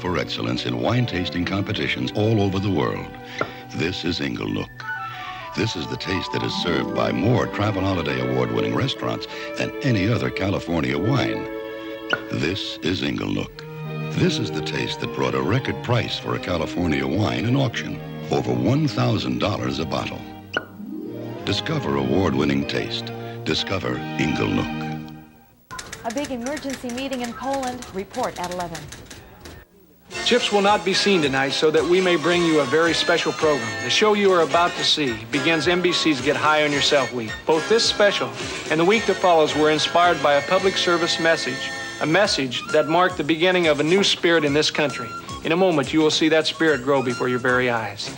for excellence in wine tasting competitions all over the world. This is Inglenook. This is the taste that is served by more Travel Holiday Award-winning restaurants than any other California wine. This is Inglenook. This is the taste that brought a record price for a California wine in auction, over $1,000 a bottle. Discover award-winning taste. Discover Inglenook. A big emergency meeting in Poland. Report at 11. Chips will not be seen tonight so that we may bring you a very special program. The show you are about to see begins NBC's Get High on Yourself week. Both this special and the week that follows were inspired by a public service message, a message that marked the beginning of a new spirit in this country. In a moment, you will see that spirit grow before your very eyes.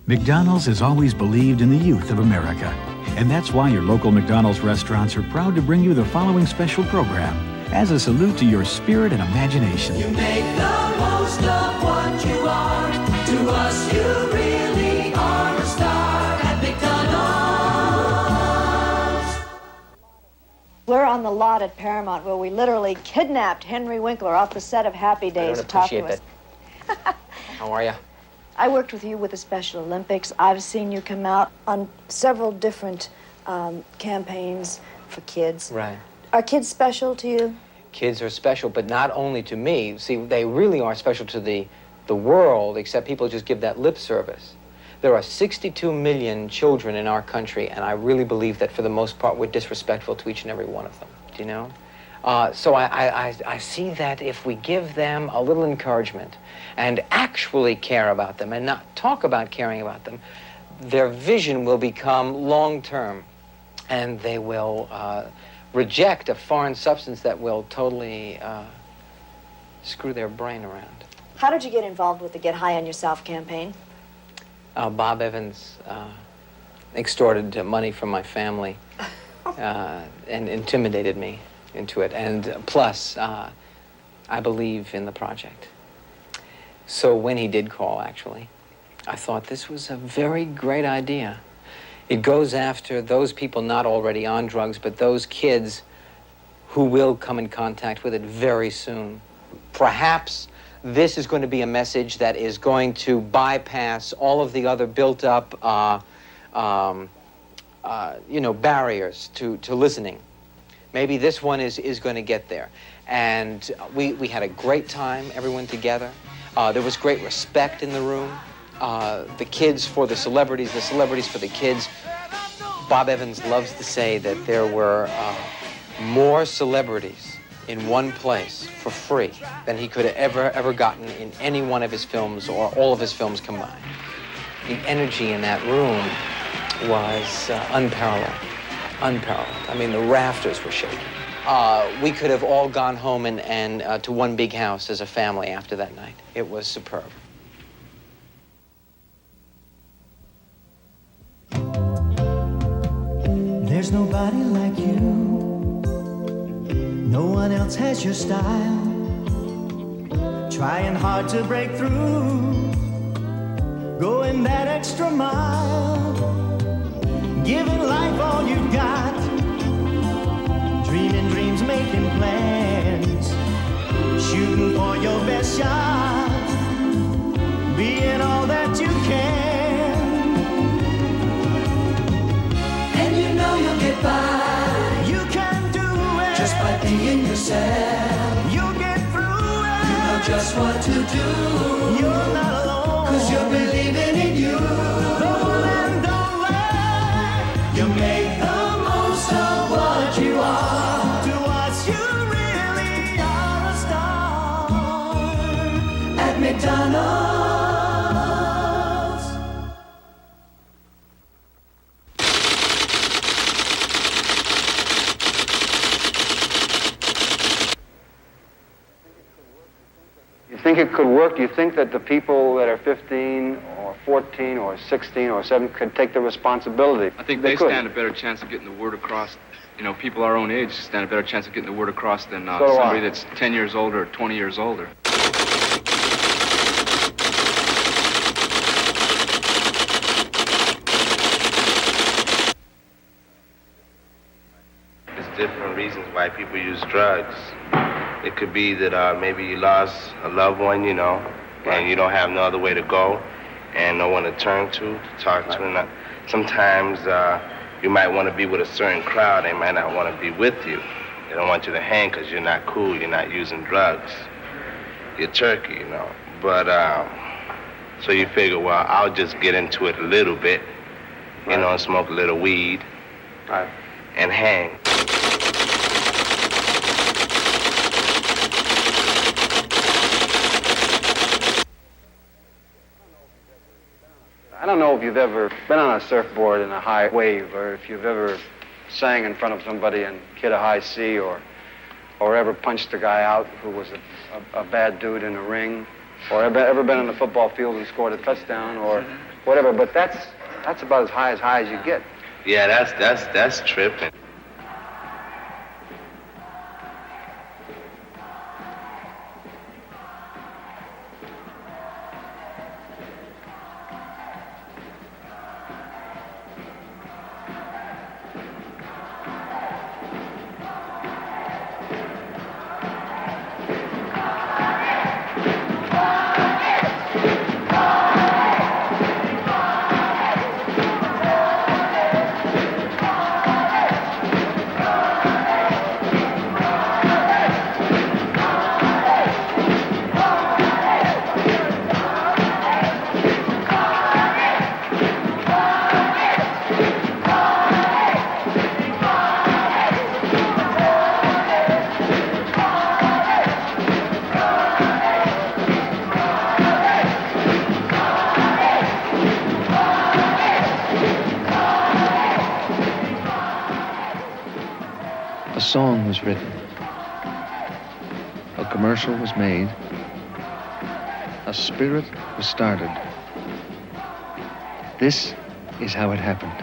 McDonald's has always believed in the youth of America. And that's why your local McDonald's restaurants are proud to bring you the following special program as a salute to your spirit and imagination. You make the most of what you are. To us, you really are a star at McDonald's. We're on the lot at Paramount where we literally kidnapped Henry Winkler off the set of Happy Days to talk to us. How are you? I worked with you with the Special Olympics. I've seen you come out on several different campaigns for kids. Right. Are kids special to you? Kids are special, but not only to me. See, they really are special to the world, except people just give that lip service. There are 62 million children in our country, and I really believe that for the most part we're disrespectful to each and every one of them, do you know? So I see that if we give them a little encouragement and actually care about them and not talk about caring about them, their vision will become long-term, and they will reject a foreign substance that will totally screw their brain around. How did you get involved with the Get High on Yourself campaign? Bob Evans extorted money from my family and intimidated me into it. And plus, I believe in the project. So when he did call, actually, I thought this was a very great idea. It goes after those people not already on drugs, but those kids who will come in contact with it very soon. Perhaps this is going to be a message that is going to bypass all of the other built-up, barriers to listening. Maybe this one is going to get there. And we had a great time, everyone together. There was great respect in the room. The kids for the celebrities for the kids. Bob Evans loves to say that there were more celebrities in one place for free than he could have ever gotten in any one of his films or all of his films combined. The energy in that room was unparalleled. I mean, the rafters were shaking. We could have all gone home and to one big house as a family after that night. It was superb. There's nobody like you. No one else has your style. Trying hard to break through. Going that extra mile. Giving life all you've got. Dreaming dreams, making plans. Shooting for your best shot. Being all that you can. And you know you'll get by. You can do it. Just by being yourself. You'll get through it. You know just what to do. You're not alone. 'Cause you're believing in you. You make the most of what you are. To us, you really are a star at McDonald's. You think it could work? Do you think that the people that are 15 or 14 or 16 or 7 could take the responsibility? I think they stand a better chance of getting the word across. You know, people our own age stand a better chance of getting the word across than somebody that's 10 years older or 20 years older. There's different reasons why people use drugs. It could be that maybe you lost a loved one, you know, and you don't have no other way to go and no one to turn to talk to. And sometimes you might want to be with a certain crowd. They might not want to be with you. They don't want you to hang because you're not cool. You're not using drugs. You're turkey, you know. But so you figure, well, I'll just get into it a little bit, you know, and smoke a little weed and hang. I don't know if you've ever been on a surfboard in a high wave, or if you've ever sang in front of somebody and hit a high C, or ever punched a guy out who was a bad dude in a ring, or ever been on the football field and scored a touchdown, or whatever. But that's about as high as you get. Yeah, that's tripping. A song was written. A commercial was made. A spirit was started. This is how it happened.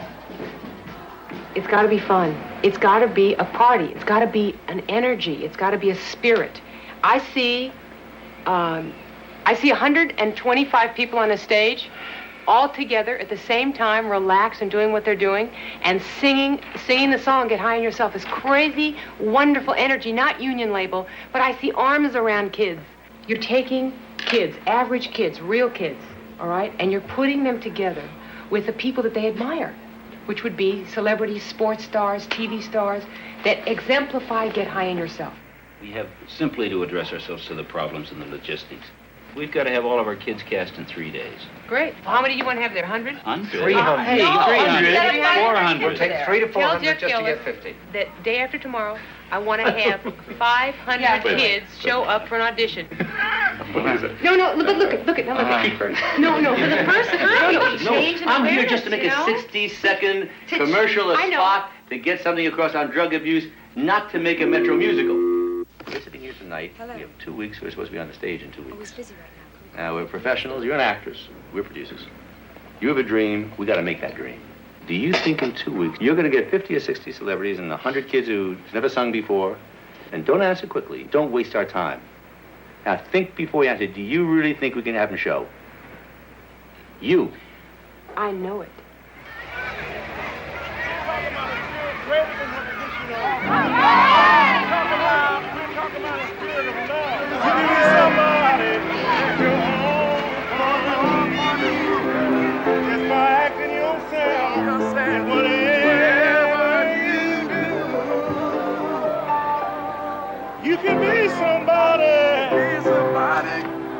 It's got to be fun. It's got to be a party. It's got to be an energy. It's got to be a spirit. I see 125 people on a stage, all together at the same time, relaxed and doing what they're doing, and singing the song, Get High on Yourself, is crazy, wonderful energy, not union label, but I see arms around kids. You're taking kids, average kids, real kids, all right, and you're putting them together with the people that they admire, which would be celebrities, sports stars, TV stars, that exemplify Get High on Yourself. We have simply to address ourselves to the problems and the logistics. We've got to have all of our kids cast in 3 days. Great. How many do you want to have there? 100? 100? 300. Hey, No, 300. 400. We'll take 300 to 400 Tell Jeff just to Gillis get 50. That day after tomorrow, I want to have 500 kids show up for an audition. No, but look at. No, for the first change in I'm here awareness, just to make you a know? 60-second commercial, a I know. spot to get something across on drug abuse, not to make a Metro musical. We're sitting here tonight. Hello. We have 2 weeks. We're supposed to be on the stage in 2 weeks. Oh, he's busy right now. We're professionals. You're an actress. We're producers. You have a dream. We got to make that dream. Do you think in 2 weeks you're going to get 50 or 60 celebrities and 100 kids who've never sung before? And don't answer quickly. Don't waste our time. Now think before you answer. Do you really think we can have them show? You. I know it. You can be somebody.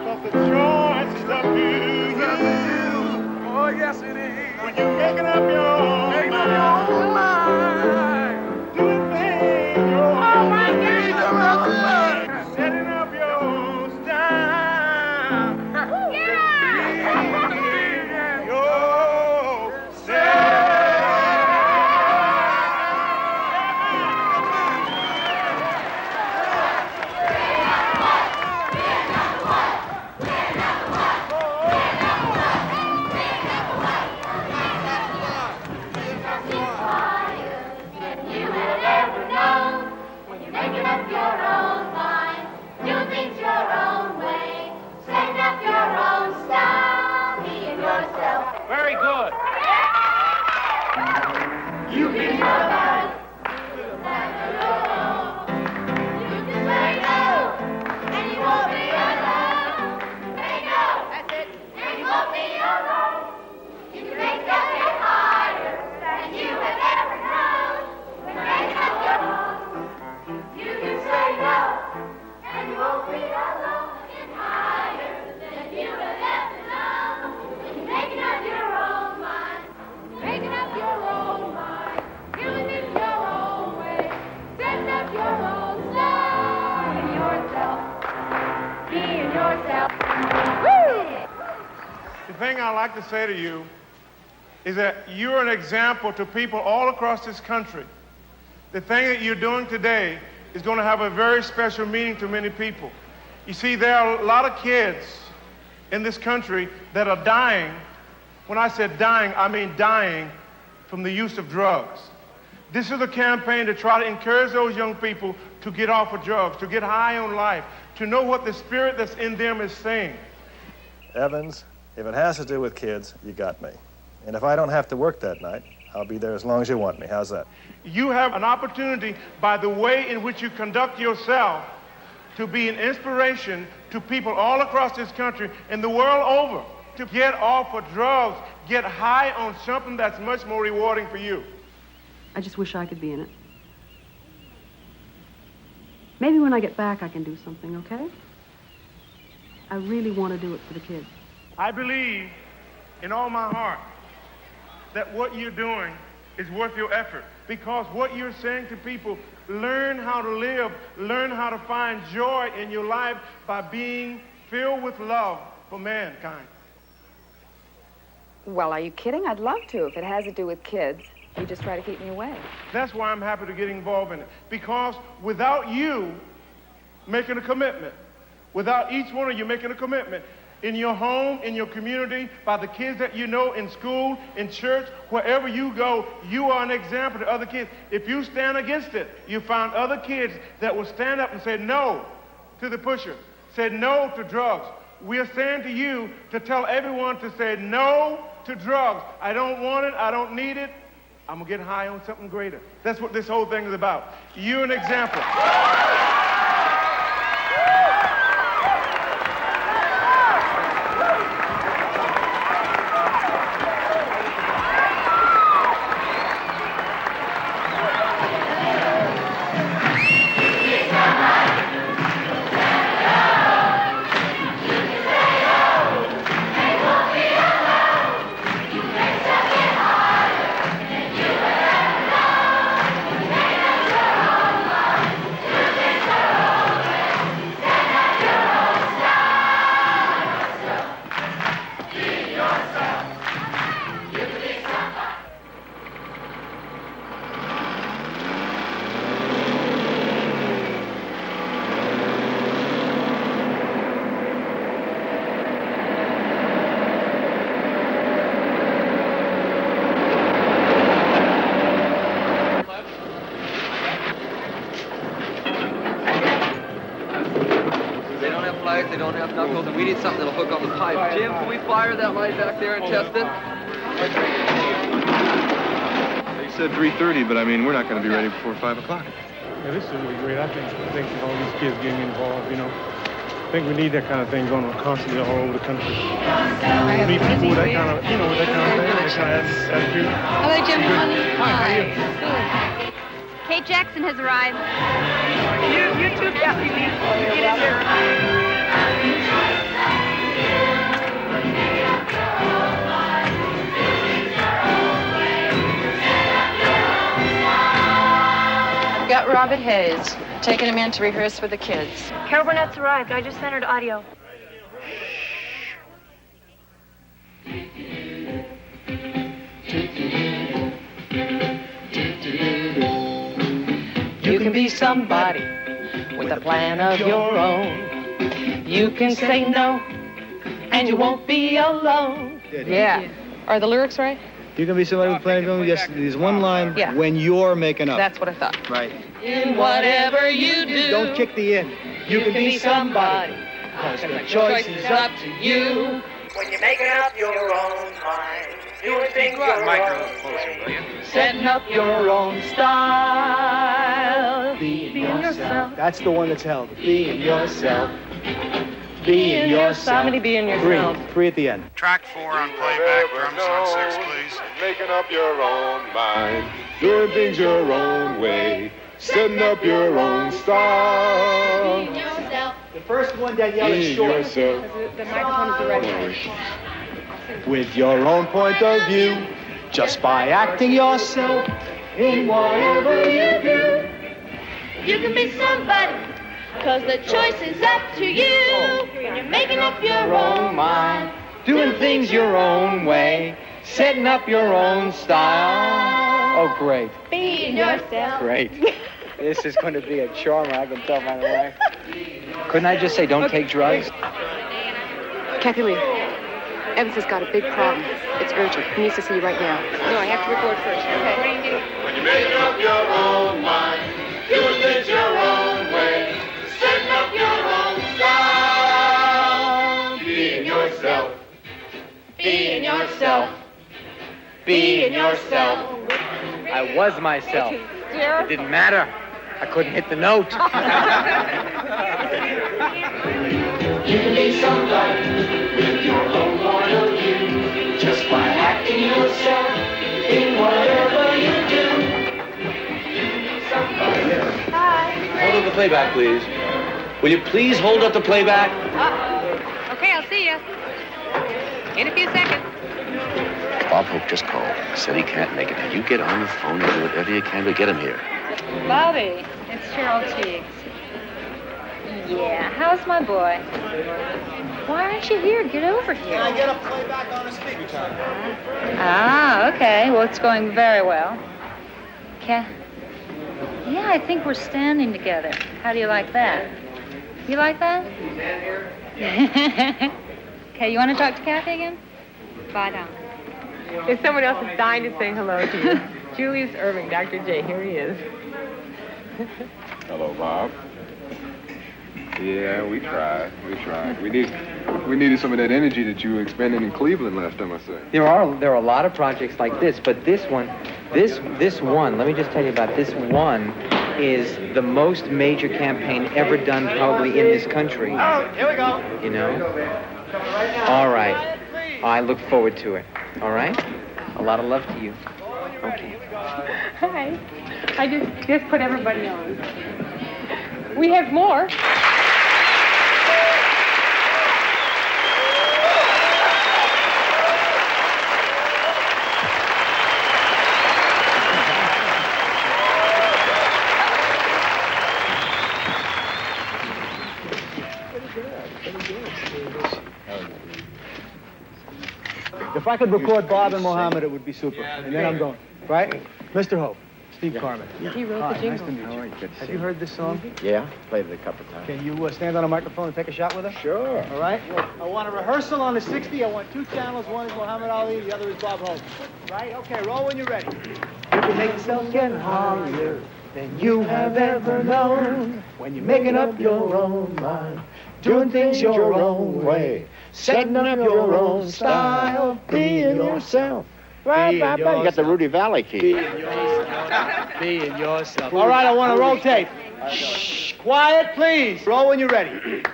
But the choice is up to you. Oh, yes, it is. When you're making up your own mind, doing things your thing I'd like to say to you is that you're an example to people all across this country. The thing that you're doing today is going to have a very special meaning to many people. You see, there are a lot of kids in this country that are dying. When I said dying, I mean dying from the use of drugs. This is a campaign to try to encourage those young people to get off of drugs, to get high on life, to know what the spirit that's in them is saying. Evans, if it has to do with kids, you got me. And if I don't have to work that night, I'll be there as long as you want me. How's that? You have an opportunity, by the way in which you conduct yourself, to be an inspiration to people all across this country and the world over, to get off of drugs, get high on something that's much more rewarding for you. I just wish I could be in it. Maybe when I get back I can do something, okay? I really want to do it for the kids. I believe in all my heart that what you're doing is worth your effort, because what you're saying to people, learn how to live, learn how to find joy in your life by being filled with love for mankind. Well, are you kidding? I'd love to. If it has to do with kids, you just try to keep me away. That's why I'm happy to get involved in it, because without you making a commitment, without each one of you making a commitment, in your home, in your community, by the kids that you know, in school, in church, wherever you go, you are an example to other kids. If you stand against it, you find other kids that will stand up and say no to the pusher, say no to drugs. We are saying to you to tell everyone to say no to drugs. I don't want it, I don't need it, I'm gonna get high on something greater. That's what this whole thing is about. You're an example. They don't have knuckles, and we need something that'll hook on the pipe. Jim, can we fire that light back there and test it? They said 3:30, but I mean, we're not going to be ready before 5 o'clock. Yeah, this is really great. I think all these kids getting involved, you know. I think we need that kind of thing going on constantly all over the country. We need people with that kind of, you know, with that kind of thing, that kind of attitude. Hello, Jim. Hi, how are you? Kate Jackson has arrived. You too, Kathy. Get in there. Got Robert Hayes, taking him in to rehearse for the kids. Carol Burnett's arrived. I just sent her to audio. You can be somebody with a plan of your own. You can say no, and you won't be alone. Yeah. Are the lyrics right? You can be somebody with a plan of your own. Yes, there's one line when you're making up. That's what I thought. Right. In whatever you do, Don't kick the in. you can be somebody, because the choice is up to you. When you're making up your own mind, doing things your own, setting up your own style. Being yourself. That's the one that's held. Being yourself. Being yourself. How many being yourself? Three at the end. Track 4 on playback, drums on 6, please. Making up your own mind, doing things your own way, setting up your own style. Being yourself. The first one, Danielle, is short. Yourself. The microphone is the right way. With your own point of view, just by acting yourself in whatever you do. You can be somebody, because the choice is up to you. When you're making up your own mind, doing things your own way, setting up your own style. Oh, great. Being yourself. Great. This is going to be a charmer, I can tell by the way. Couldn't I just say don't take drugs? Kathy Lee, Evans has got a big problem. It's urgent. He needs to see you right now. No, I have to record first. Okay. What do you do? When you make up your own mind, doing things your own way, setting up your own style, being yourself. Being yourself. Being yourself. I was myself. It didn't matter. I couldn't hit the note. You can be somebody with your own point of view, just by acting yourself in whatever you do. Hold up the playback, please. Will you please hold up the playback? Okay, I'll see you. In a few seconds. Bob Hope just called. Said he can't make it. Now you get on the phone and do whatever you can to get him here. Bobby, it's Cheryl Cheeks. Yeah, how's my boy? Why aren't you here? Get over here. Can I get a playback on a speaker time? Ah, okay. Well, it's going very well. Yeah, I think we're standing together. How do you like that? You like that? Okay, you want to talk to Kathy again? Bye now. There's someone else that's dying to say hello to you. Julius Irving, Dr. J. Here he is. Hello, Bob. Yeah, we tried. We needed some of that energy that you were expending in Cleveland last time I saw you. There are a lot of projects like this, but this one, let me just tell you about this one, is the most major campaign ever done probably in this country. Oh, here we go. You know? All right. I look forward to it. All right? A lot of love to you. Okay. Hi. I just put everybody on. We have more. If I could record Bob and Mohammed, it would be super. And then I'm going. Right? Mr. Hope, Steve Carmen. He wrote the jingle. Nice to meet you. Have you heard this song? Yeah, played it a couple times. Can you stand on a microphone and take a shot with us? Sure. All right? I want a rehearsal on the 60. I want 2 channels. One is Muhammad Ali, the other is Bob Hope. Right? Okay, roll when you're ready. You can make yourself get higher than you have ever known when you're making up your own mind, doing things your own way, setting up your own style, being yourself. Right, you got the Rudy Valley key. Being yourself. All right, I want to rotate. Shh, quiet, please. Roll when you're ready.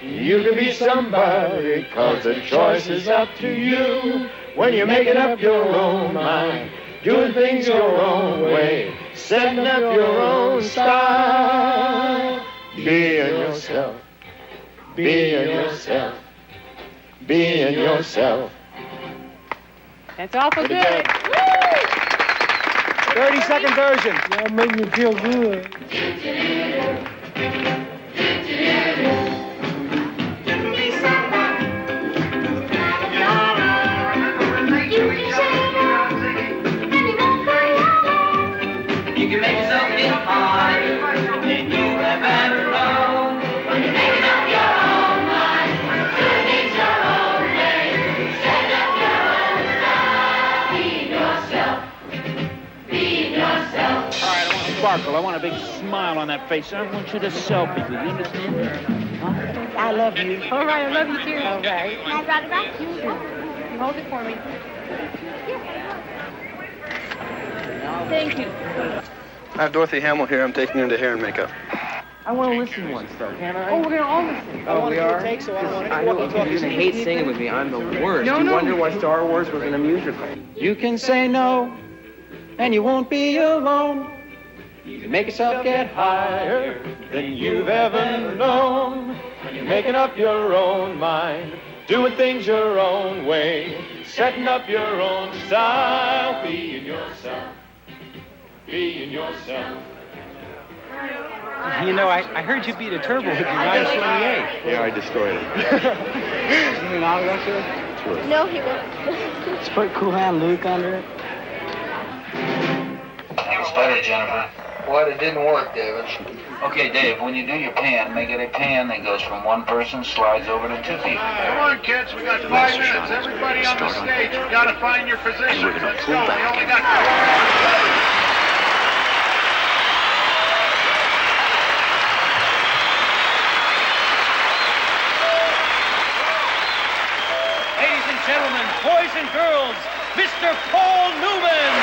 You can be somebody, 'cause the choice is up to you. When you're making up your own mind, doing things your own way, setting up your own style, being yourself, being yourself, being yourself. That's awful good. 30-second version. That made me feel good. You can make yourself get higher than you have ever known. When you're making up your own mind, doing things your own way, setting up your own style, being yourself, being yourself. All right, I want sparkle. I want a big smile on that face. I want you to selfie with you. You understand? Huh? I love you. All right, I love you too. All right. Can I rock it back? Sure. You hold it for me. Thank you. I have Dorothy Hamill here. I'm taking her into hair and makeup. I want to listen once, though, can't I? Oh, we're going to all listen. I want we to do are? a take, so I don't want I any know walkie-talkie. you're going to hate singing with me. I'm the worst. No, you no. wonder why Star Wars was in a musical. You can say no, and you won't be alone. You can make yourself get higher Than you've ever known. When you're making up your own mind, doing things your own way, setting up your own style, being yourself, being yourself. You know, I heard you beat a turbo with your 928. Yeah, I destroyed it. You mean autograph, sir? would. No, he won't. Let's put Cool Hand Luke under it. That was better, Jennifer. What? It didn't work, David. Okay, Dave, when you do your pan, make it a pan that goes from one person, slides over to two people. Come on, kids, we got 5 minutes. Everybody on the stage, you got to find your position. Let's go. We only got 4 Ladies and gentlemen, boys and girls, Mr. Paul Newman.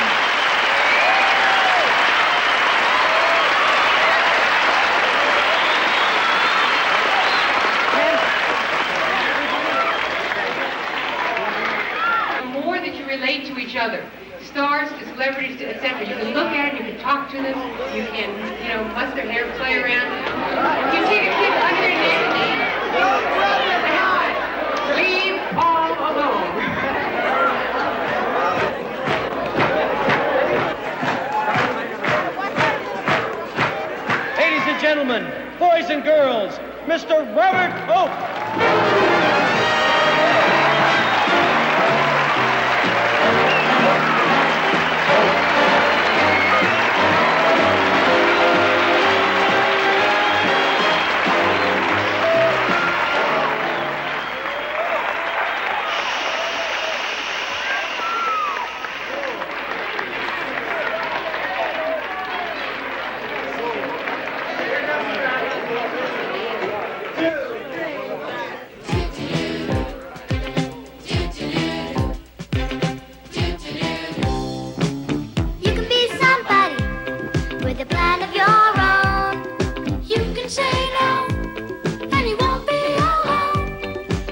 The more that you relate to each other, stars to celebrities to etc., you can look at them, you can talk to them, you can, bust their hair, play around. You take a kid under their neck, leave all alone. Ladies and gentlemen, boys and girls, Mr. Robert Oak.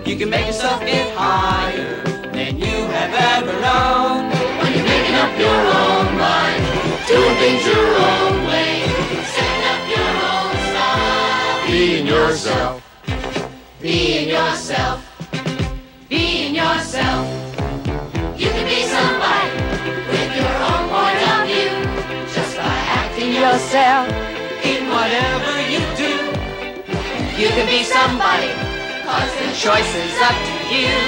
You can make yourself get higher than you have ever known. When you're making up your own mind, doing things your own way, setting up your own style. Being yourself. Being yourself. Being yourself. You can be somebody with your own point of view, just by acting yourself in whatever you do. You can be somebody, 'cause the choice is up to you.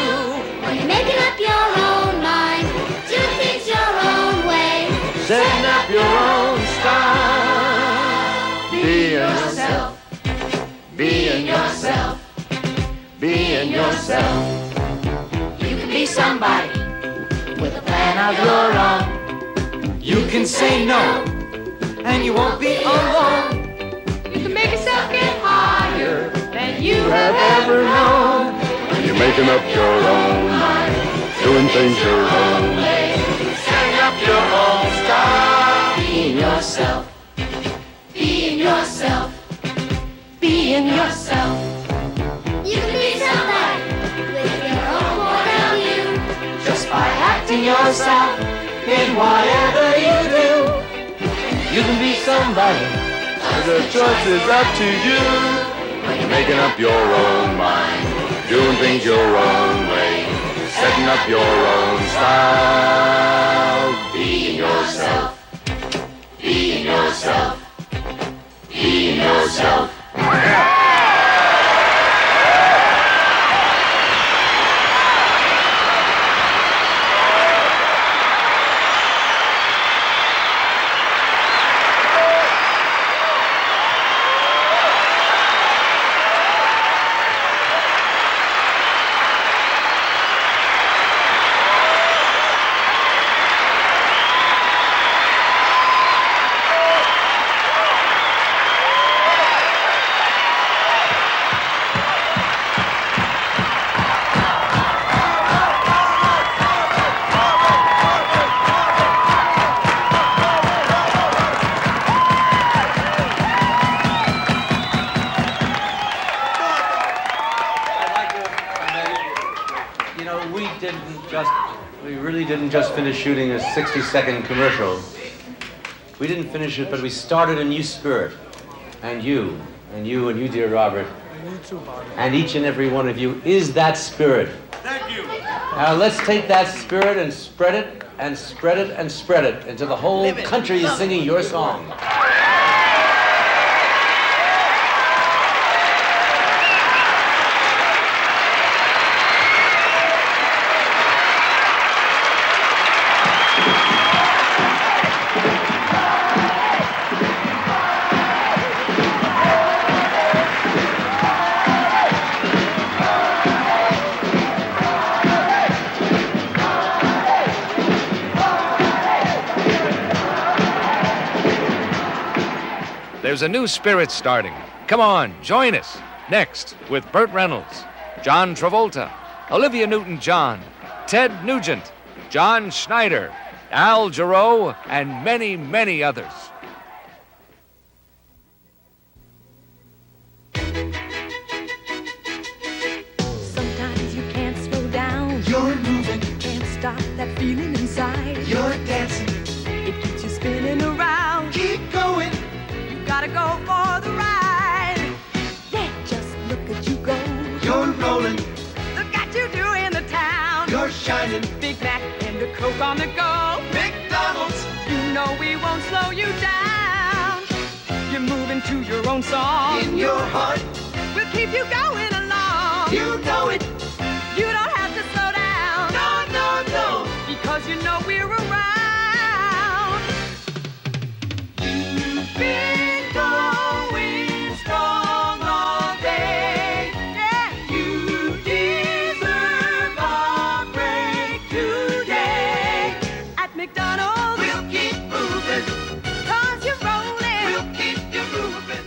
When you're making up your own mind, doing things your own way, setting up your own style. Being yourself. Being yourself. Being yourself. You can be somebody with a plan of your own. You can say no, and you won't be alone. You can make yourself get higher than you have ever known. When you're making up your own mind, doing things your own way, setting up your own style. Being yourself. Being yourself. Being yourself. You can be somebody with your own point of view, just by acting yourself in whatever you do. You can be somebody, 'cause the choice is up to you. when you're making up your own mind, doing things your own way, setting up your own style. Being yourself. Being yourself. Being yourself. We really didn't just finish shooting a 60-second commercial. We didn't finish it, but we started a new spirit. And you, dear Robert, and each and every one of you is that spirit. Thank you. Now let's take that spirit and spread it, and spread it, and spread it until the whole country is singing your song. There's a new spirit starting. Come on, join us. Next, with Burt Reynolds, John Travolta, Olivia Newton-John, Ted Nugent, John Schneider, Al Jarreau, and many, many others. Sometimes you can't slow down. You're moving. Can't stop that feeling inside. You're dancing. It keeps you spinning around. Keep going. You gotta go for the ride. Yeah, just look at you go. You're rolling. Look at you doing the town. You're shining. Big Mac and a Coke on the go. McDonald's. You know we won't slow you down. You're moving to your own song. In your heart. We'll keep you going along. You know it. You don't have to slow down. No, no, no. Because you know we're around. You've been going strong all day. Yeah. You deserve a break today. At McDonald's, we'll keep moving. 'Cause you're rolling. We'll keep you moving.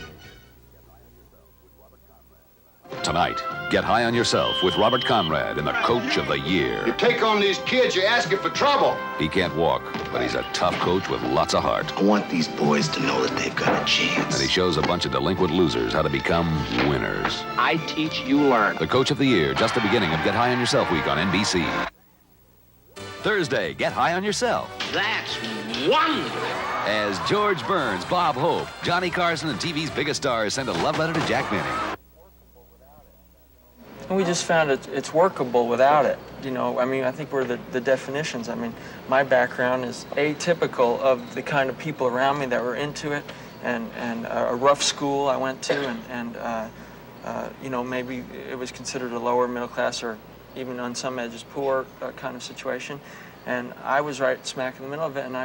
Tonight, get high on yourself with Robert Conrad in the Coach of the Year. You take on these kids, you're asking for trouble. He can't walk, but he's a tough coach with lots of heart. I want these boys to know that they've got a chance. And he shows a bunch of delinquent losers how to become winners. I teach, you learn. The Coach of the Year, just the beginning of Get High on Yourself Week on NBC. Thursday, Get High on Yourself. That's wonderful. As George Burns, Bob Hope, Johnny Carson, and TV's biggest stars send a love letter to Jack Benny. And we just found it's workable without it. You know, I mean, I think we're the definitions. I mean, my background is atypical of the kind of people around me that were into it, and a rough school I went to, and you know, maybe it was considered a lower middle class or even on some edges poor kind of situation. And I was right smack in the middle of it, and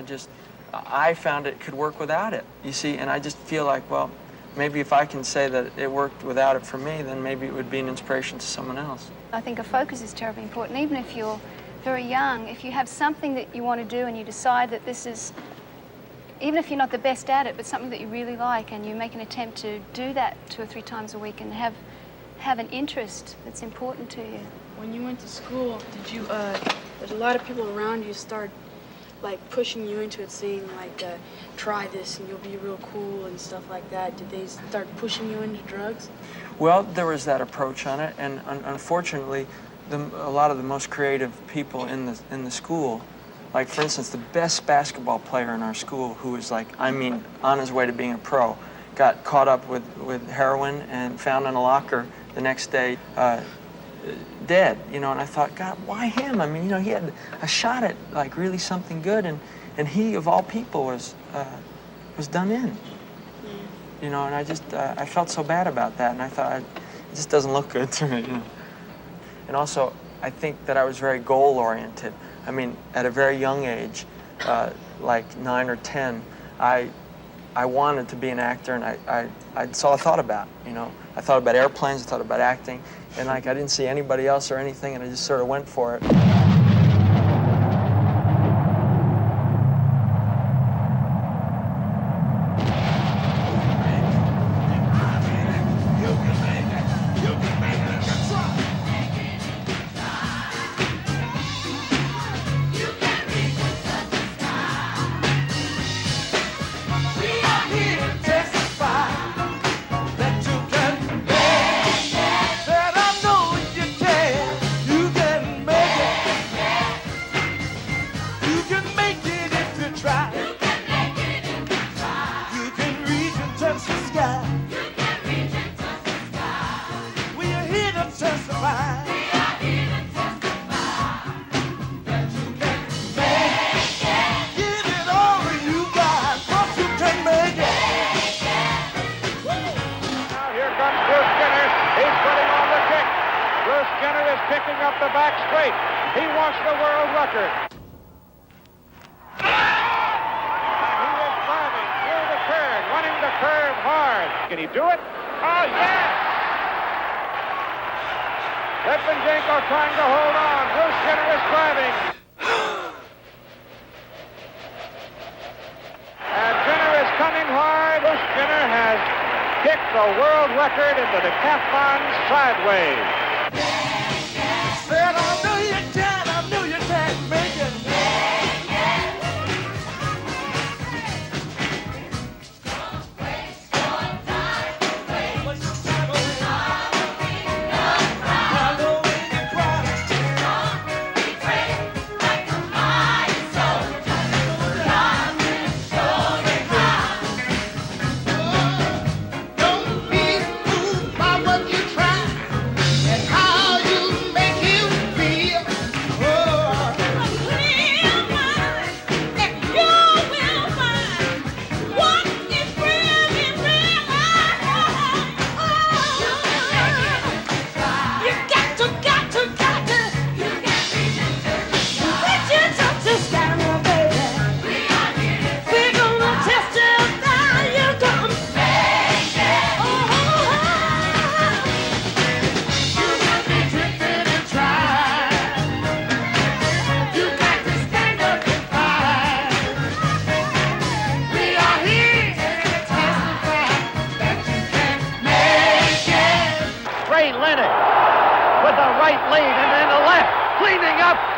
I found it could work without it, you see, and I just feel like, well, maybe if I can say that it worked without it for me, then maybe it would be an inspiration to someone else. I think a focus is terribly important. Even if you're very young, if you have something that you want to do and you decide that this is, even if you're not the best at it, but something that you really like, and you make an attempt to do that 2 or 3 times a week and have an interest that's important to you. When you went to school, did you, there's a lot of people around you start like pushing you into it, saying like, try this and you'll be real cool and stuff like that. Did they start pushing you into drugs? Well, there was that approach on it, and unfortunately, a lot of the most creative people in the school, like for instance, the best basketball player in our school, who was like, I mean, on his way to being a pro, got caught up with heroin and found in a locker the next day, dead, you know, and I thought, God, why him? I mean, you know, he had a shot at like really something good, and he of all people was done in, you know, and I just I felt so bad about that, and I thought it just doesn't look good to me, you know. And also, I think that I was very goal oriented. I mean, at a very young age, like 9 or 10, I wanted to be an actor, and so I thought about, you know, I thought about airplanes, I thought about acting, and like I didn't see anybody else or anything, and I just sort of went for it. Can he do it? Oh, yes! Lepenjenko trying to hold on. Bruce Skinner is driving. And Skinner is coming hard. Bruce Skinner has the world record in the decathlon sideways. Said I knew you can make it.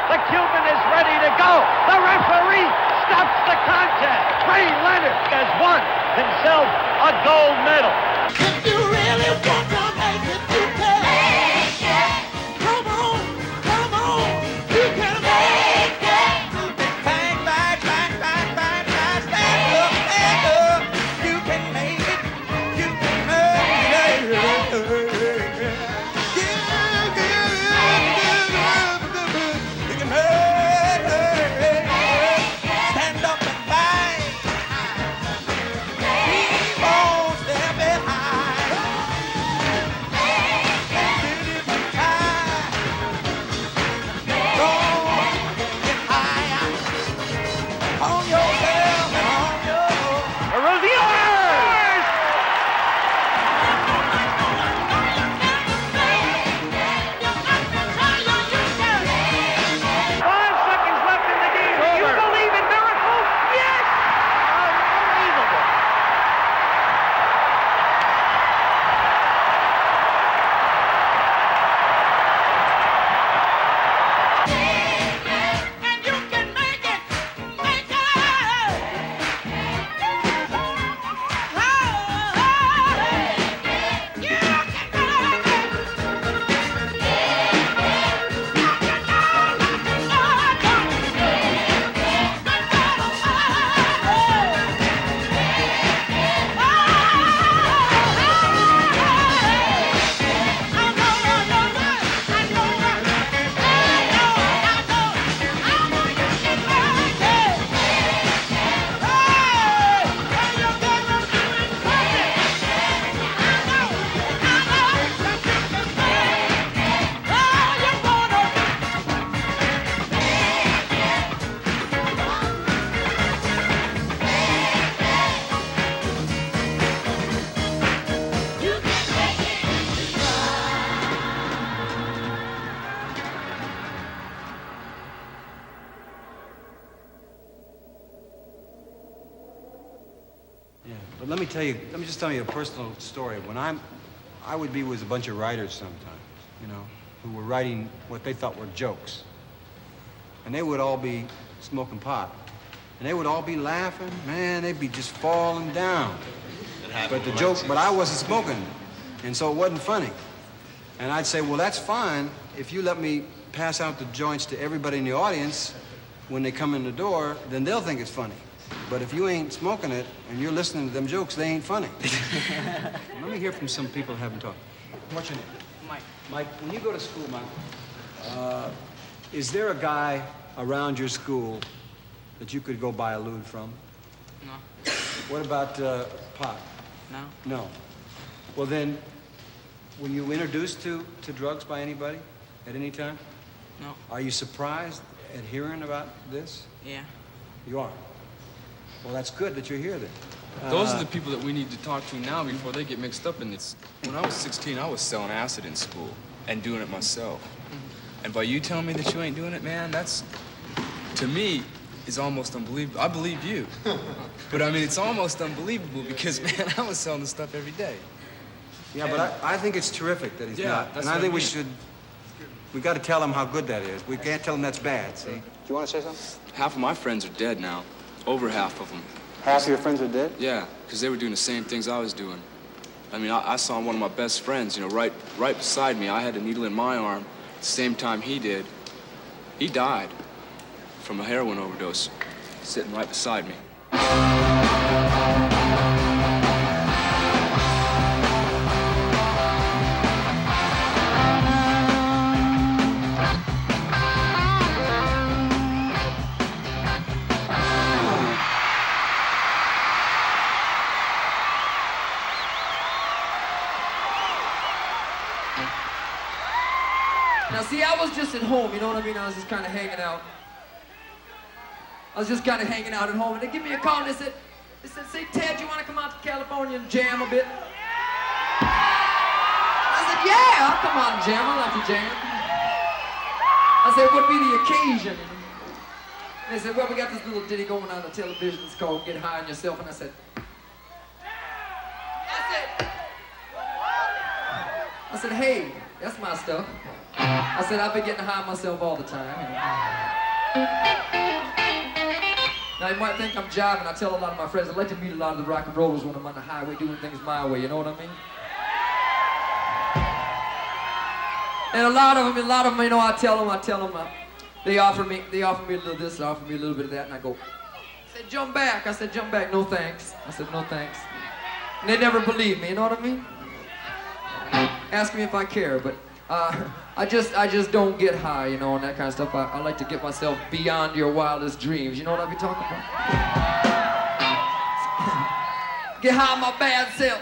The Cuban is ready to go. The referee stops the contest. Ray Leonard has won himself a gold medal. If you really want to make it, you can make it. Come on, you can make it. Bang, bang, bang, bang, bang, bang, stand up. You can make it. You can make it. Stand up and bang. Keep on stepping high. If you try, don't get high on yourself and on your Olivia! 5 seconds left in the game. Do you believe in miracles? Yes! Unbelievable. and you can make it. Make it. Yeah, but let me just tell you a personal story. When I would be with a bunch of writers sometimes, you know, who were writing what they thought were jokes. And they would all be smoking pot. And they would all be laughing. Man, they'd be just falling down. But but I wasn't smoking. And so it wasn't funny. And I'd say, well, that's fine if you let me pass out the joints to everybody in the audience when they come in the door, then they'll think it's funny. But if you ain't smoking it and you're listening to them jokes, they ain't funny. Let me hear from some people who haven't talked. What's your name? Mike. Mike, when you go to school, Mike, is there a guy around your school that you could go buy a lewd from? No. What about pot? No. No. Well then, were you introduced to drugs by anybody at any time? No. Are you surprised at hearing about this? Yeah. You are? Well, that's good that you're here then. Those are the people that we need to talk to now before they get mixed up in this. When I was 16, I was selling acid in school and doing it myself. And by you telling me that you ain't doing it, man, that's, to me, is almost unbelievable. I believe you. But I mean, it's almost unbelievable because, man, I was selling this stuff every day. Yeah, but I think it's terrific that he's not. that's And I what think I we mean. we got to tell him how good that is. We can't tell him that's bad, see? Do you want to say something? Half of my friends are dead now. Over half of them. Half of your friends are dead? Yeah, because they were doing the same things I was doing. I mean, I saw one of my best friends, you know, right beside me. I had a needle in my arm at the same time he did. He died from a heroin overdose, sitting right beside me. Now, see, I was just at home, you know what I mean? I was just kind of hanging out. I was just kind of hanging out at home, and they give me a call, and they said, say, Ted, you want to come out to California and jam a bit? I said, yeah, I'll come out and jam. I like to jam. I said, what'd be the occasion? And they said, well, we got this little ditty going on the television. It's called Get High on Yourself. And I said, hey, that's my stuff. I said, I've been getting high myself all the time. Now, you might think I'm jiving. I tell a lot of my friends, I like to meet a lot of the rock and rollers when I'm on the highway doing things my way, you know what I mean? And a lot of them, you know, I tell them, they offer me a little this, they offer me a little bit of that, and I go, I said, jump back. I said, jump back, no thanks. I said, no thanks. And they never believe me, you know what I mean? Ask me if I care, but I just don't get high, you know, and that kind of stuff. I like to get myself beyond your wildest dreams. You know what I be talking about? Get high on my bad self.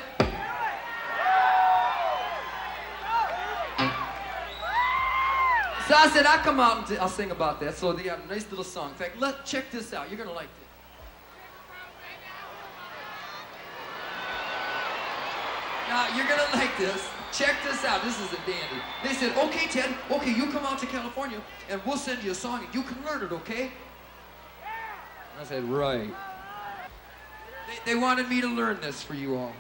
So I said, I'll come out and I'll sing about that. So they got a nice little song. In fact, check this out. You're gonna like this. Now, you're gonna like this. Check this out. This is a dandy. They said, okay, Ted, okay, you come out to California and we'll send you a song and you can learn it, okay? I said, right. They wanted me to learn this for you all.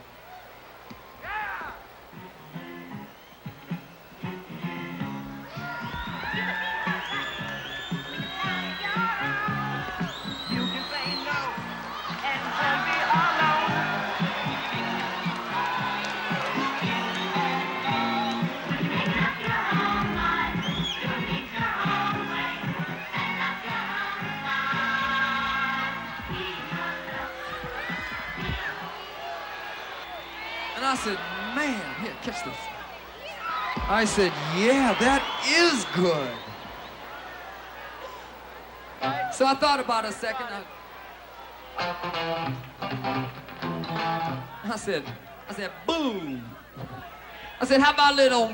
And I said, man, here, catch this. I said, yeah, that is good. So I thought about it a second. I said, boom. I said, how about a little...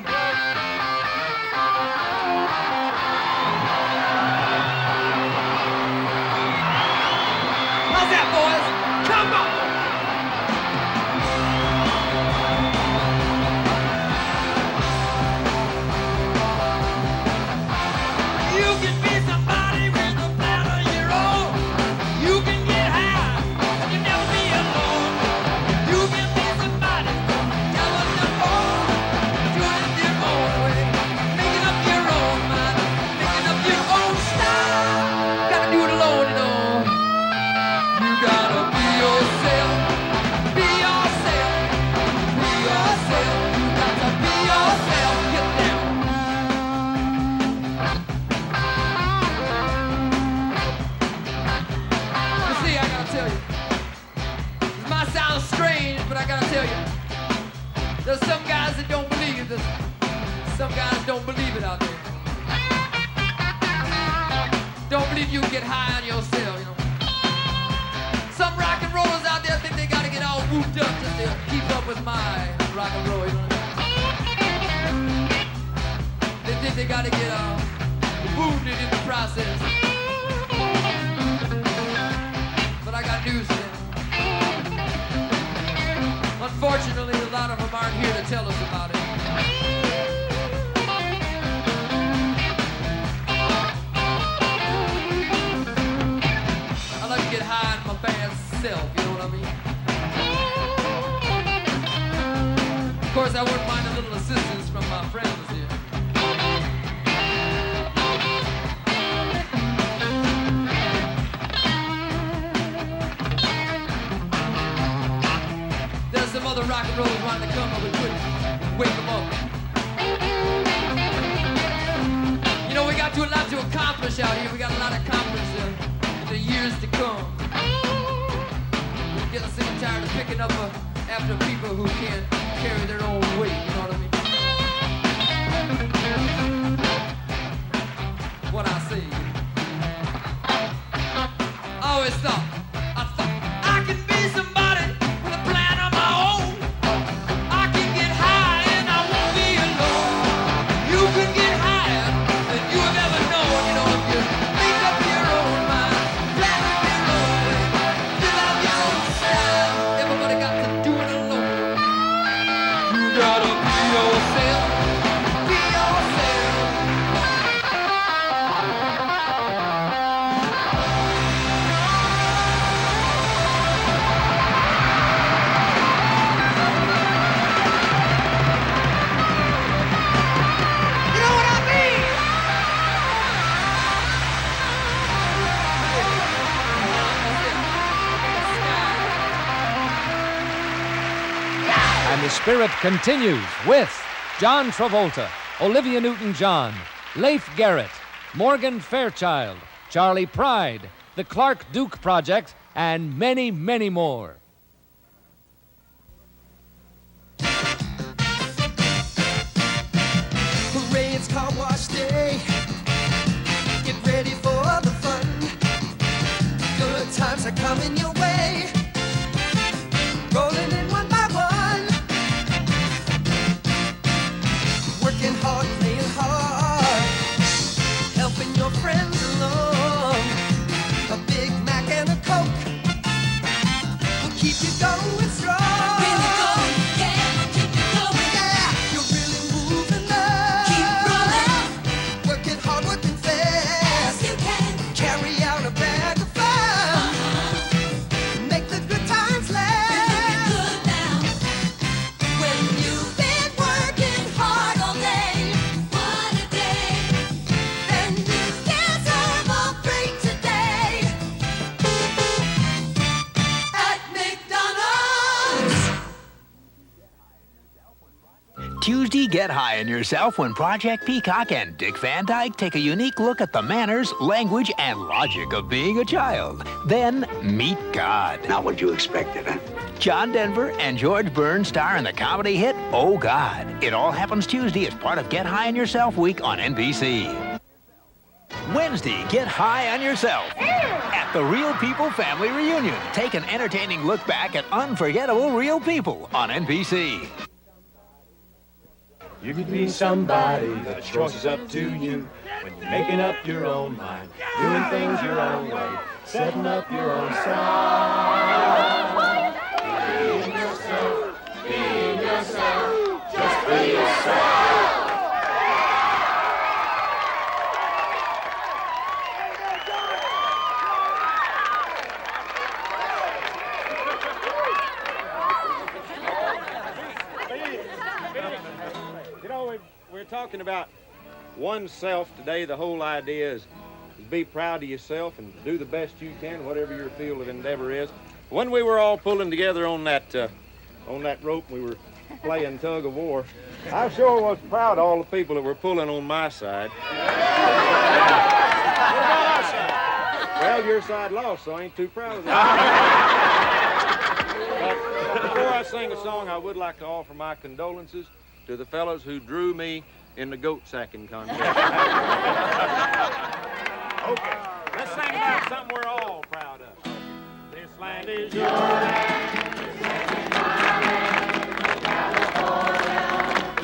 How's that, boys? Come on! There's some guys that don't believe this. Some guys don't believe it out there. Don't believe you can get high on yourself, you know. Some rock and rollers out there think they gotta get all whooped up just to keep up with my rock and roll, you know what I mean? They think they gotta get wounded in the process. But I got news for them. Unfortunately, a lot of them aren't here to tell us about it. I like to get high on my bad self, you know what I mean? Of course, course, I wouldn't mind a little assistance from my friends here. There's some other rock and rollers wanting to come, but we couldn't wake them up. You know, we got a lot to accomplish out here. We got a lot to accomplish in the years to come. We're getting sick and tired of picking up after people who can't carry their own weight, you know what I mean? What I say. I always thought I can be somebody with a plan of my own. I can get high and I won't be alone. You can get higher than you have ever known. You know, if you make up your own mind, plan it your own way, fill out your own style. Everybody got to do it alone. You gotta be yourself. Be yourself. You know what I mean? And the spirit continues with John Travolta, Olivia Newton-John, Leif Garrett, Morgan Fairchild, Charlie Pride, the Clark Duke Project, and many, many more. Hooray, it's car wash day. Get ready for the fun. Good times are coming your way. Rolling in one by one. Working hard, playing hard. Helping your friends along. A Big Mac and a Coke will keep you going strong. Really going, yeah, keep you going. Yeah, you're really moving up. Keep rolling. Working hard, working fast. Yes, you can. Carry out a bag of fun. Make the good times last. You're looking good now. When you've been working hard all day, what a day. Then you deserve a break today. At McDonald's. Tuesday, get high on yourself when Project Peacock and Dick Van Dyke take a unique look at the manners, language, and logic of being a child. Then meet God. Not what you expected, huh? John Denver and George Burns star in the comedy hit Oh God. It all happens Tuesday as part of Get High on Yourself Week on NBC. Wednesday, get high on yourself at the Real People Family Reunion. Take an entertaining look back at unforgettable real people on NBC. You could be somebody, the choice is up to you. When you're making up your own mind, doing things your own way, setting up your own style. Being yourself, just be yourself. You know, we're talking about oneself today. The whole idea is be proud of yourself and do the best you can, whatever your field of endeavor is. When we were all pulling together on that rope, we were playing tug of war. I sure was proud of all the people that were pulling on my side. What about our side? Well, your side lost, so I ain't too proud of that. But before I sing a song, I would like to offer my condolences to the fellows who drew me in the goat sacking contest. Okay, let's sing about something we're all proud of. This land is your land. This land is my land. California,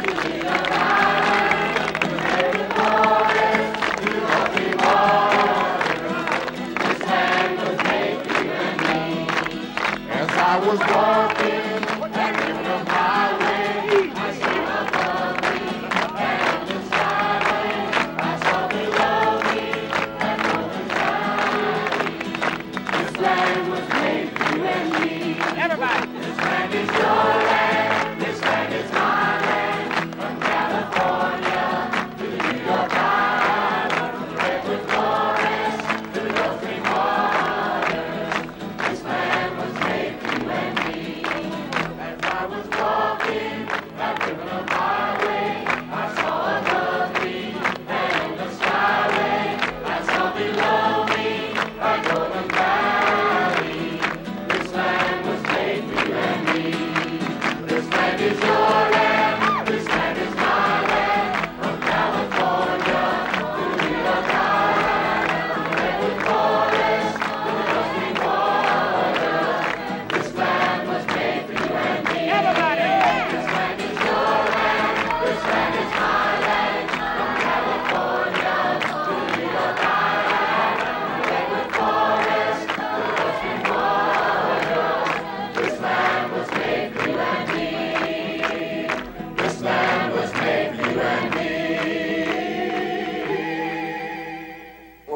you need a island. You made the forest, you love me more. This land was made for you and me. As I was walking and in the highway, I saw above me and beside me. I saw below me and over time. This land was made for you and me. Everybody. This land is your land. This land is mine.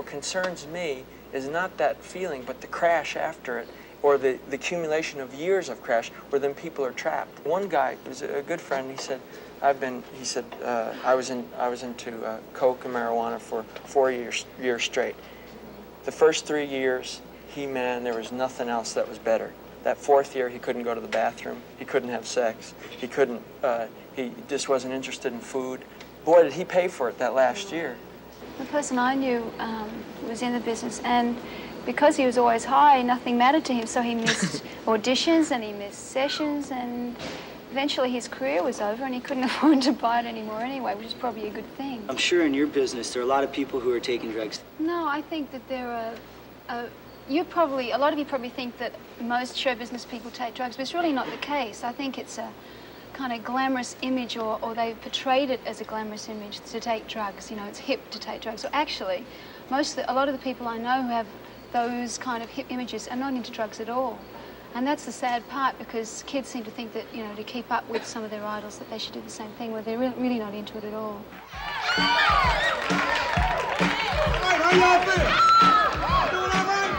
concerns me is not that feeling, but the crash after it, or the accumulation of years of crash, where then people are trapped. One guy, who was a good friend, he said, I was into coke and marijuana for 4 years straight. The first 3 years, there was nothing else that was better. That 4th year, he couldn't go to the bathroom. He couldn't have sex. He just wasn't interested in food. Boy, did he pay for it that last year. The person I knew was in the business, and because he was always high, nothing mattered to him, so he missed auditions and he missed sessions, and eventually his career was over and he couldn't afford to buy it anymore anyway, which is probably a good thing. I'm sure in your business there are a lot of people who are taking drugs. No, I think that there are... a lot of you probably think that most show business people take drugs, but it's really not the case. I think it's a kind of glamorous image, or they've portrayed it as a glamorous image to take drugs. You know, it's hip to take drugs. So actually, a lot of the people I know who have those kind of hip images are not into drugs at all. And that's the sad part, because kids seem to think that, you know, to keep up with some of their idols, that they should do the same thing, where they're really not into it at all. All right, how y'all feel? Doing all right?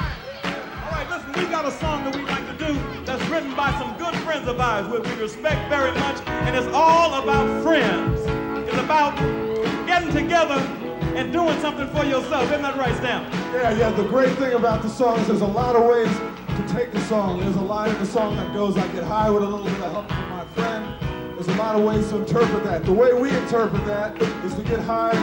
All right, listen, we got a song that we like to do that's written by some good friends of ours, which we respect very much, and it's all about friends. It's about getting together and doing something for yourself. Isn't that right, Stamp? Yeah, the great thing about the song is there's a lot of ways to take the song. There's a line in the song that goes, I get high with a little bit of help from my friend. There's a lot of ways to interpret that. The way we interpret that is to get high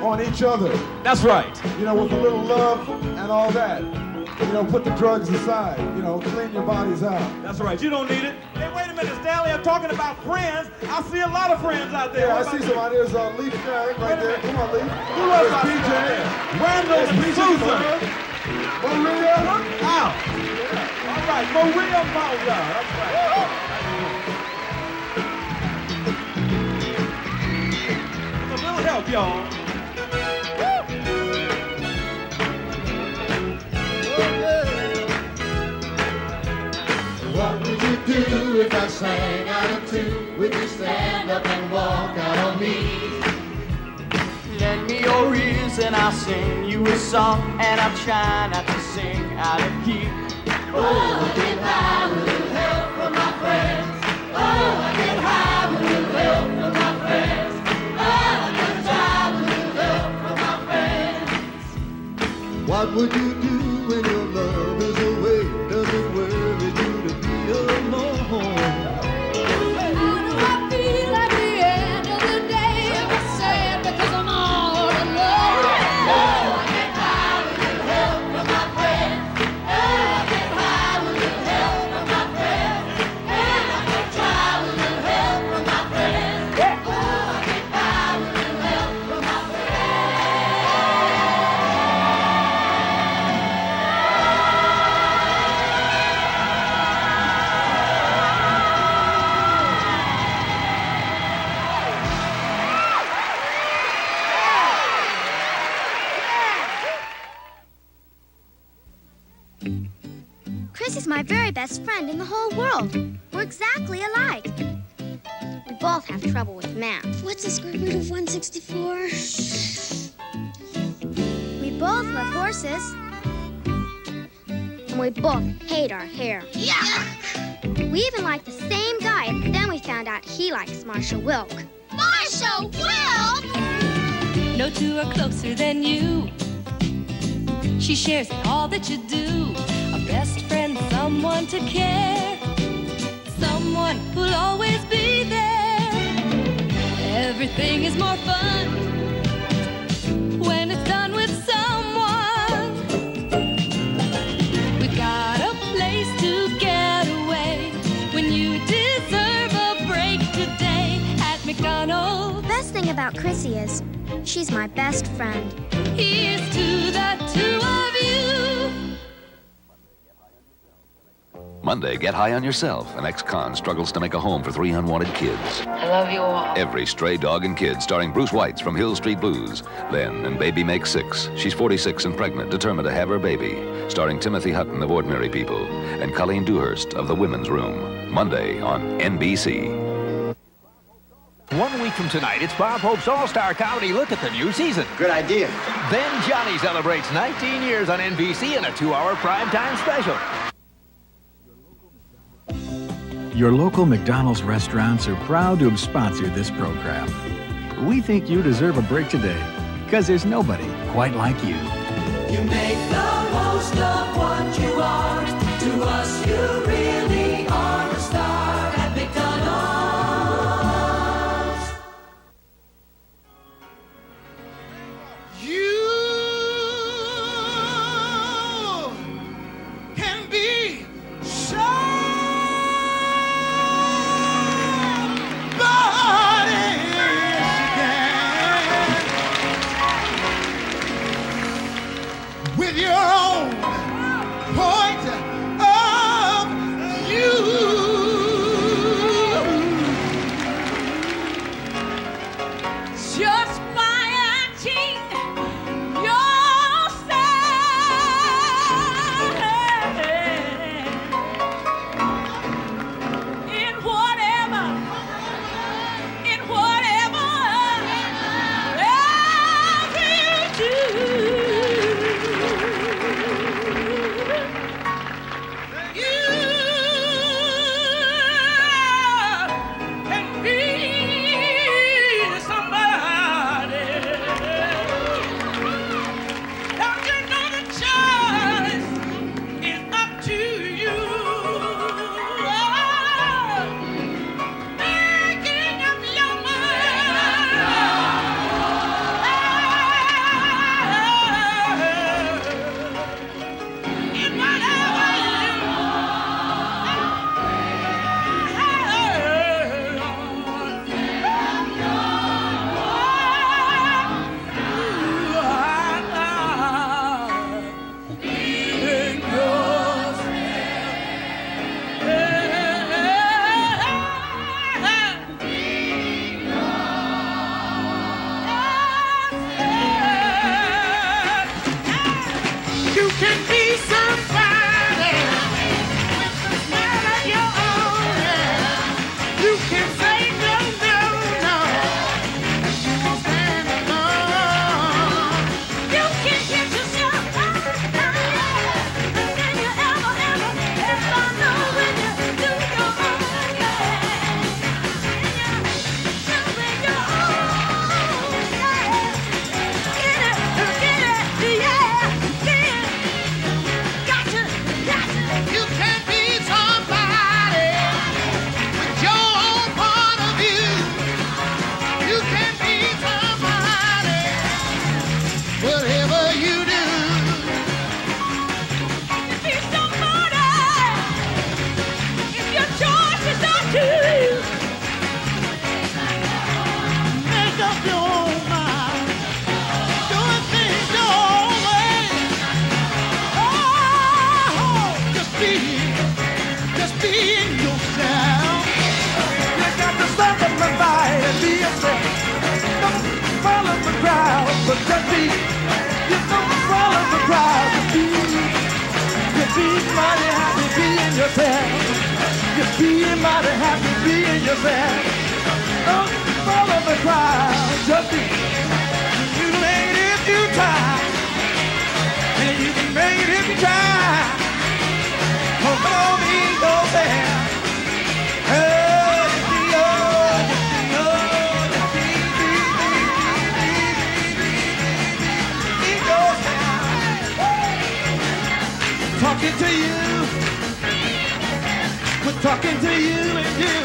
on each other. That's right. You know, with a little love and all that. You know, put the drugs aside. You know, clean your bodies out. That's right. You don't need it. Hey, wait a minute, Stanley. I'm talking about friends. I see a lot of friends out there. Yeah, I see somebody. There's Leaf Gang right there. Come on, Leaf. Who else? PJ. Randall and Susan. Maria. Out. All right, Maria Bowser. That's right. A little help, y'all. What would you do if I sang out of tune? Would you stand up and walk out on me? Lend me your ears and I'll sing you a song, and I'll try not to sing out of key. Oh, I get high with a little help from my friends. Oh, I get high with a little help from my friends. Oh, I get high with a little help from my friends. What would you do when your love is away? Does it worry you to be alone? Chris is my very best friend in the whole world. We're exactly alike. We both have trouble with math. What's the square root of 164? We both love horses. And we both hate our hair. Yeah! We even like the same diet, but then we found out he likes Marshall Wilk. Marshall Wilk! No two are closer than you. She shares in all that you do. A best friend, someone to care. Someone who'll always be there. Everything is more fun when it's done with someone. We got a place to get away when you deserve a break today at McDonald's. The best thing about Chrissy is she's my best friend. Here's to the two of you. Monday, Get High on Yourself. An ex-con struggles to make a home for 3 unwanted kids. I love you all. Every Stray Dog and Kid, starring Bruce Weitz from Hill Street Blues. Then, and Baby Makes 6. She's 46 and pregnant, determined to have her baby. Starring Timothy Hutton of Ordinary People and Colleen Dewhurst of The Women's Room. Monday on NBC. 1 week from tonight, it's Bob Hope's all-star comedy look at the new season. Good idea. Then Johnny celebrates 19 years on NBC in a 2-hour primetime special. Your local McDonald's restaurants are proud to have sponsored this program. We think you deserve a break today, because there's nobody quite like you. You make the most of what you are. To us, you really are a star at McDonald's. You can be with your own point of view. Just by acting yourself in whatever else you do. But just be, you don't follow the crowd. Just be mighty happy being yourself. Just be mighty happy being yourself. Don't follow the crowd. Just be. You make it if you try, and you can make it if you try. Come on, Eagles there. Talking to you, we're talking to you and you.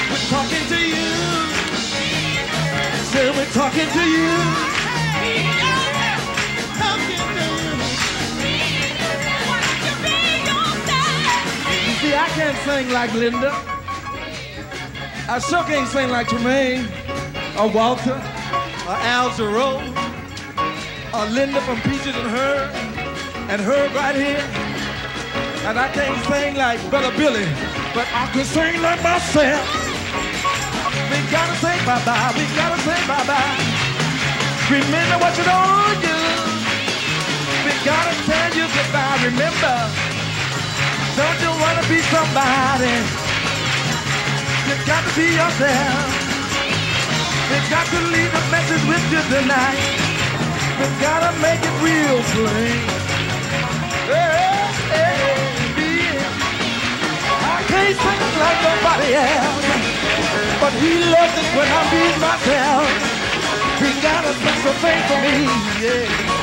We're talking to you, say we're talking to you. Talking to you. You see, I can't sing like Linda. I sure can't sing like Tremaine, or Walter, or Al Jarreau, or Linda from Peaches and Herb. And Herb right here. And I can't sing like Brother Billy, but I can sing like myself. We gotta say bye-bye, we gotta say bye-bye. Remember what you don't do. We gotta tell you goodbye. Remember, don't you wanna be somebody? You got to be yourself. We've got to leave a message with you tonight. We've got to make it real plain. Hey, hey, I can't sing like nobody else, but he loves it when I'm being myself. He got a special thing for me, yeah.